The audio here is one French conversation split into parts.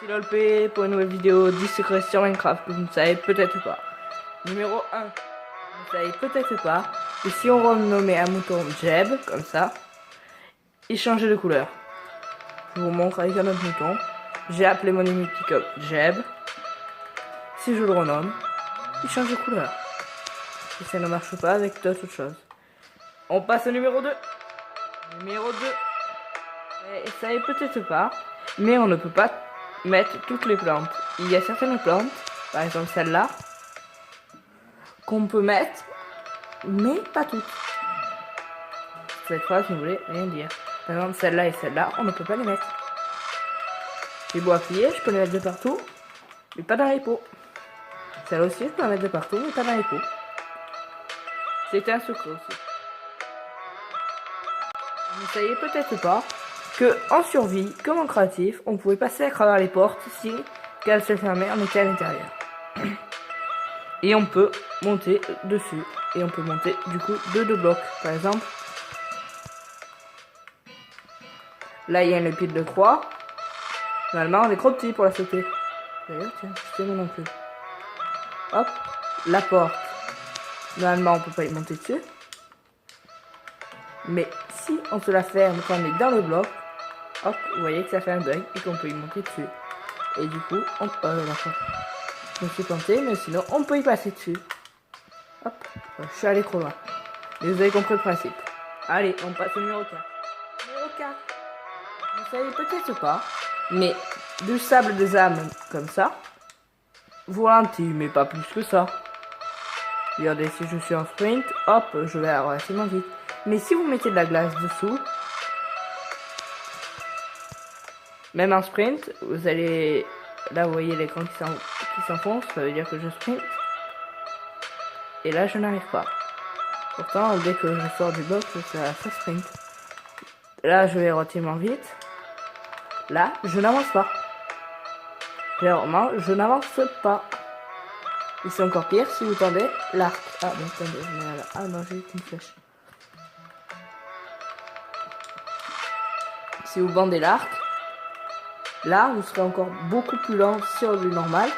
C'est LOLP pour une nouvelle vidéo 10 secrets sur Minecraft que vous ne savez peut-être pas. Numéro 1. Vous ne savez peut-être pas que si on renommait un mouton Jeb, comme ça, il changeait de couleur. Je vous montre avec un autre mouton. J'ai appelé mon émulticop Jeb. Si je le renomme, il change de couleur. Et ça ne marche pas avec d'autres choses. On passe au numéro 2. Numéro 2. Vous ne savez peut-être pas, mais on ne peut pas mettre toutes les plantes. Il y a certaines plantes, par exemple celle-là, qu'on peut mettre, mais pas toutes. Cette phrase ne voulait rien dire. Par exemple celle-là et celle-là, on ne peut pas les mettre. J'ai beau appuyer, je peux les mettre de partout, mais pas dans les pots. Celle aussi, je peux la mettre de partout, mais pas dans les pots. C'est un secret aussi. Vous ne saviez peut-être pas que en survie, comme en créatif, on pouvait passer à travers les portes si qu'elles se fermaient, on était à l'intérieur. Et on peut monter dessus. Et on peut monter du coup de 2 blocs. Par exemple, là il y a une pile de croix. Normalement on est trop petit pour la sauter. D'ailleurs, tiens, je sais moi non plus. Hop, la porte. Normalement on peut pas y monter dessus. Mais si on se la ferme quand on est dans le bloc, hop, vous voyez que ça fait un bug et qu'on peut y monter dessus. Et du coup, on... Oh d'accord. Je me suis planté, mais sinon, on peut y passer dessus. Hop, je suis allé trop loin. Mais vous avez compris le principe. Allez, on passe au numéro 4. Numéro 4. Vous savez peut-être pas, mais du sable des âmes comme ça, vous ralentissez, mais pas plus que ça. Regardez, si je suis en sprint, hop, je vais relativement vite. Mais si vous mettez de la glace dessous, même en sprint, vous allez... Là, vous voyez l'écran qui s'enfonce, ça veut dire que je sprint. Et là, je n'arrive pas. Pourtant, dès que je sors du bloc, ça sprint. Là, je vais relativement vite. Là, je n'avance pas. Clairement, je n'avance pas. Et c'est encore pire si vous tendez l'arc. Ah, bon, attendez, ah non, j'ai une flèche. Si vous bandez l'arc, là, vous serez encore beaucoup plus lent sur du normal.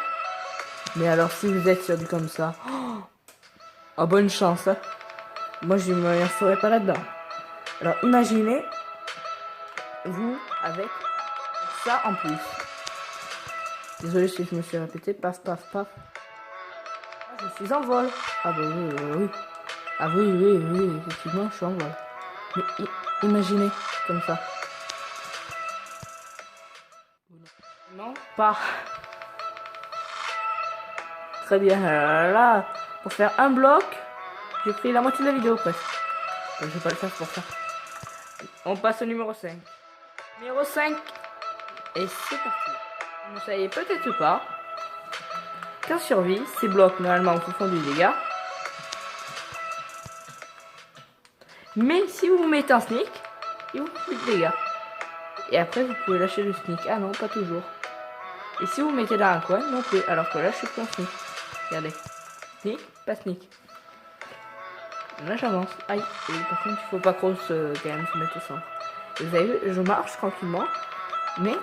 Mais alors, si vous êtes sur du comme ça, oh, bonne chance. Hein. Moi, je ne me lancerai pas là-dedans. Alors, imaginez, vous, avec ça en plus. Désolé si je me suis répété. Paf, paf, paf. Ah, je suis en vol. Ah bah oui, oui. Ah oui, effectivement, je suis en vol. Mais imaginez, comme ça. Non, pas. Très bien. Là, pour faire un bloc, j'ai pris la moitié de la vidéo presque. Je vais pas le faire pour ça. On passe au numéro 5. Numéro 5. Et c'est parti. Vous ne savez peut-être pas qu'en survie, ces blocs normalement vous font du dégât. Mais si vous vous mettez en sneak, ils vous font du dégât. Et après vous pouvez lâcher le sneak. Ah non, pas toujours. Et si vous vous mettez dans un coin, non plus. Alors que là, je suis plus en sneak. Regardez. Sneak, pas sneak. Là, j'avance. Aïe. Et par contre, il faut pas trop quand même se mettre au centre. Et vous avez vu, je marche tranquillement. Mais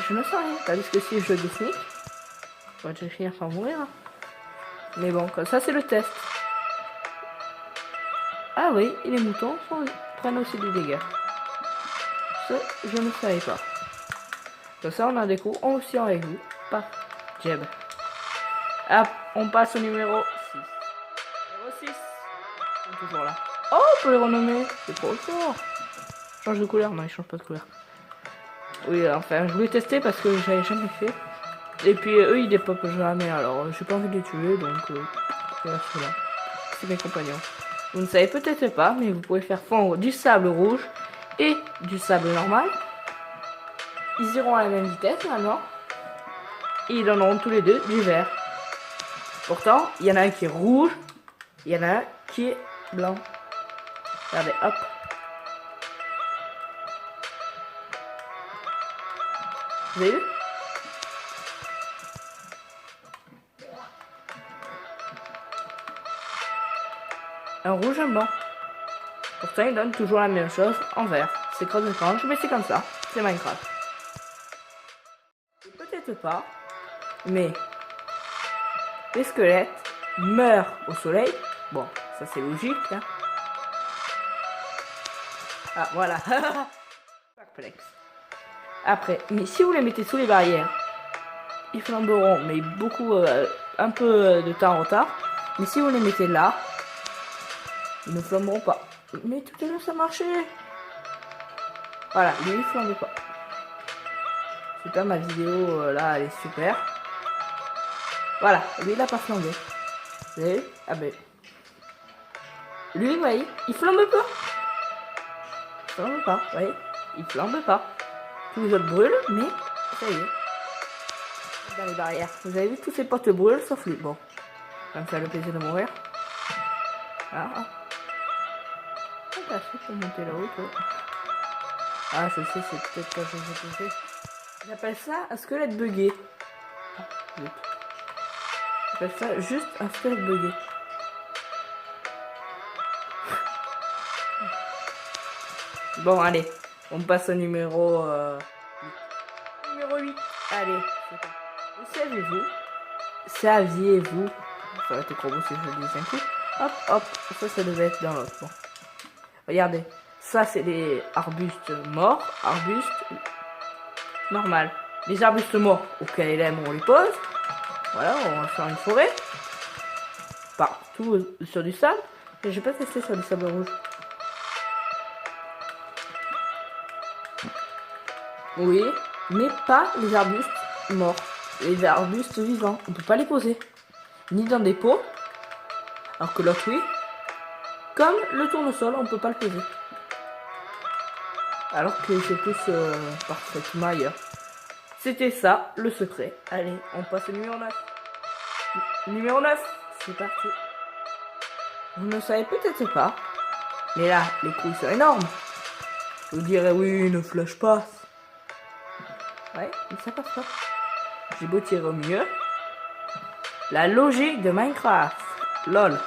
je ne sens rien. Parce que si je sneak, je vais finir par mourir. Mais bon, comme ça, c'est le test. Ah oui, et les moutons prennent aussi des dégâts. Ça, je ne savais pas. Comme ça, on a des coups aussi avec vous. Paf, Jeb. Hop, on passe au numéro 6. Numéro 6. Ils sont toujours là. Oh, on peut les renommer. C'est trop fort. Change de couleur. Non, il change pas de couleur. Oui, enfin, je voulais tester parce que j'avais jamais fait. Et puis, eux, ils dépopent jamais. Alors, j'ai pas envie de les tuer. Donc, là. C'est mes compagnons. Vous ne savez peut-être pas, mais vous pouvez faire fondre du sable rouge et du sable normal. Ils iront à la même vitesse maintenant. Et ils donneront tous les deux du vert. Pourtant, il y en a un qui est rouge. Il y en a un qui est blanc. Regardez, hop. Vous avez vu? Un rouge, un blanc. Pourtant, ils donnent toujours la même chose en vert. C'est trop étrange, mais c'est comme ça. C'est Minecraft. peut-être pas, mais les squelettes meurent au soleil. Bon, ça c'est logique, hein. Ah, voilà. Perplexe. Après, mais si vous les mettez sous les barrières, ils flamberont, mais beaucoup, un peu de temps en retard. Mais si vous les mettez là, ils ne flamberont pas. Mais tout à l'heure ça marchait. Voilà, lui il flambe pas. Super, ma vidéo là elle est super. Voilà, lui il a pas flambé. Vous avez vu? Ah ben. Lui, vous voyez, il flambe pas. Il flambe pas, vous voyez. Il flambe pas. Tous les autres brûlent, mais ça y est. Dans les barrières. Vous avez vu, tous ces potes brûlent sauf lui. Bon, ça va me faire le plaisir de mourir. Ah. Qu'est-ce que t'as fait pour monter là-haut, toi? Ah, je sais, c'est peut-être quand je vais poser. J'appelle ça un squelette bugué. Ah, j'appelle ça juste un squelette bugué. Bon, allez, on passe au numéro 8. Numéro 8. Allez, c'est parti. Saviez-vous, ça aurait été trop beau si je le disais un coup. Hop, hop, ça devait être dans l'autre. Bon. Regardez, ça c'est des arbustes morts, arbustes normal. Les arbustes morts auxquels on les pose. Voilà, on va faire une forêt. Partout sur du sable. Mais j'ai pas testé sur du sable rouge. Oui, mais pas les arbustes morts. Les arbustes vivants, on peut pas les poser. Ni dans des pots. Alors que l'autre, oui. Comme le tournesol, on peut pas le poser. Alors que c'est plus parfaitement ailleurs. C'était ça, le secret. Allez, on passe au numéro 9. Numéro 9, c'est parti. Vous ne savez peut-être pas, mais là, les couilles sont énormes. Vous direz, oui, une flèche passe. Ouais, mais ça passe pas. J'ai beau tirer au mieux. La logique de Minecraft. LOL.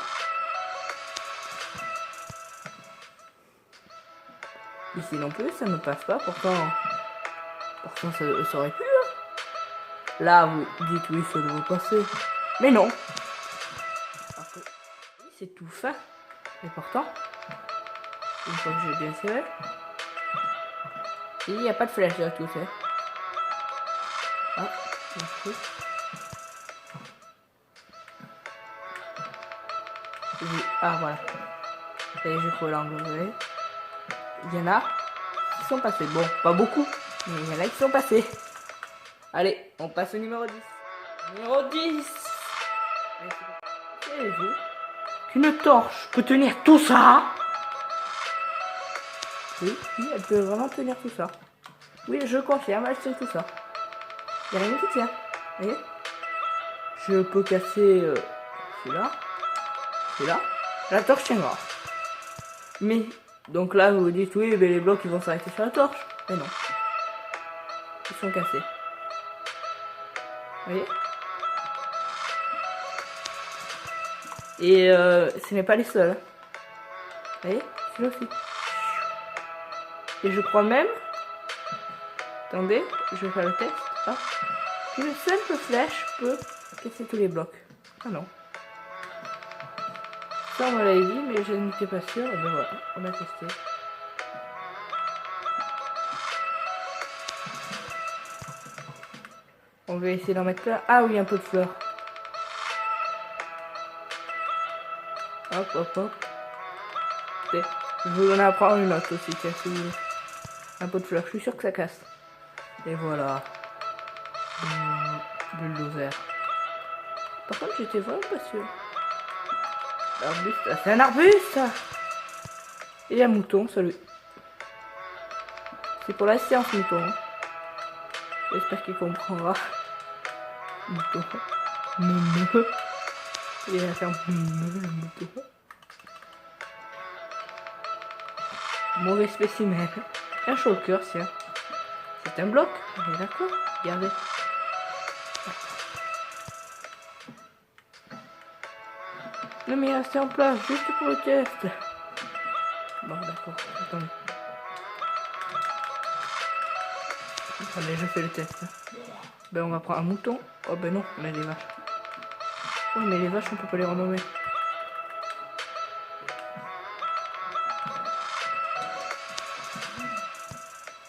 Ici non plus, ça ne passe pas. Pourtant ça aurait pu. Hein. Là, vous dites oui, ça devrait passer. Mais non. C'est tout fin. Et pourtant, une fois que j'ai bien serré, il n'y a pas de flèche de tout fait. Ah, merci. Ah, voilà. Et j'ai trouvé l'angle, vous voyez. Il y en a qui sont passés. Bon, pas beaucoup, mais il y en a qui sont passés. Allez, on passe au numéro 10. Numéro 10. Savez-vous qu'une torche peut tenir tout ça? Oui, elle peut vraiment tenir tout ça. Oui, je confirme, elle tient tout ça. Il n'y a rien qui tient. Vous voyez? Je peux casser celui-là. Celui-là. La torche tiendra. Mais, donc là, vous vous dites, oui, mais les blocs, ils vont s'arrêter sur la torche. Mais non. Ils sont cassés. Vous voyez? Et ce n'est pas les seuls. Vous voyez? Celui-là aussi. Et je crois même... Attendez, je vais faire le test. Ah. Une simple flèche peut casser tous les blocs. Ah non. Ça, on me l'avait dit, mais je n'étais pas sûre. Et ben voilà, on a testé. On va essayer d'en mettre plein. Ah oui, un peu de fleurs. Hop, hop, hop. Écoutez, je vous en apprends une autre aussi, tiens, si vous voulez. Un peu de fleurs, je suis sûr que ça casse. Et voilà. Bulldozer. Par contre, j'étais vraiment pas sûr. Arbuste, c'est un arbuste. Et un mouton, celui. C'est pour la science, mouton. Hein. J'espère qu'il comprendra. Mouton. Moumou. Il va faire moumou, le mouton. Mauvais spécimen. Un choker, tiens. C'est un bloc. On est d'accord. Regardez. Non mais il est resté en place juste pour le test. Bon d'accord, attendez. Attendez, je fais le test. Ben on va prendre un mouton. Oh ben non, on a des vaches. Oui mais les vaches on peut pas les renommer.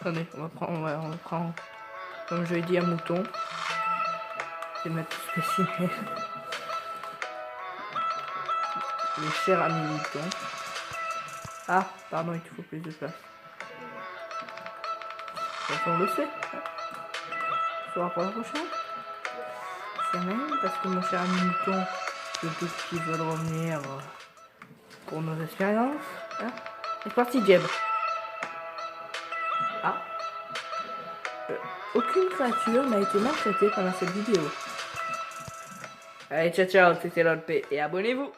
Attendez, on va prendre, comme je l'ai dit, un mouton. Je vais mettre spécimen. Les chers amis moutons. Ah, pardon, il te faut plus de place. De toute façon, on le sait. On sera pour la prochaine. C'est même parce que mon cher ami mouton, c'est tous qui veulent revenir pour nos expériences. Hein. C'est parti, Jeb. Ah. Aucune créature n'a été maltraitée pendant cette vidéo. Allez, ciao ciao, c'était l'OLP et abonnez-vous.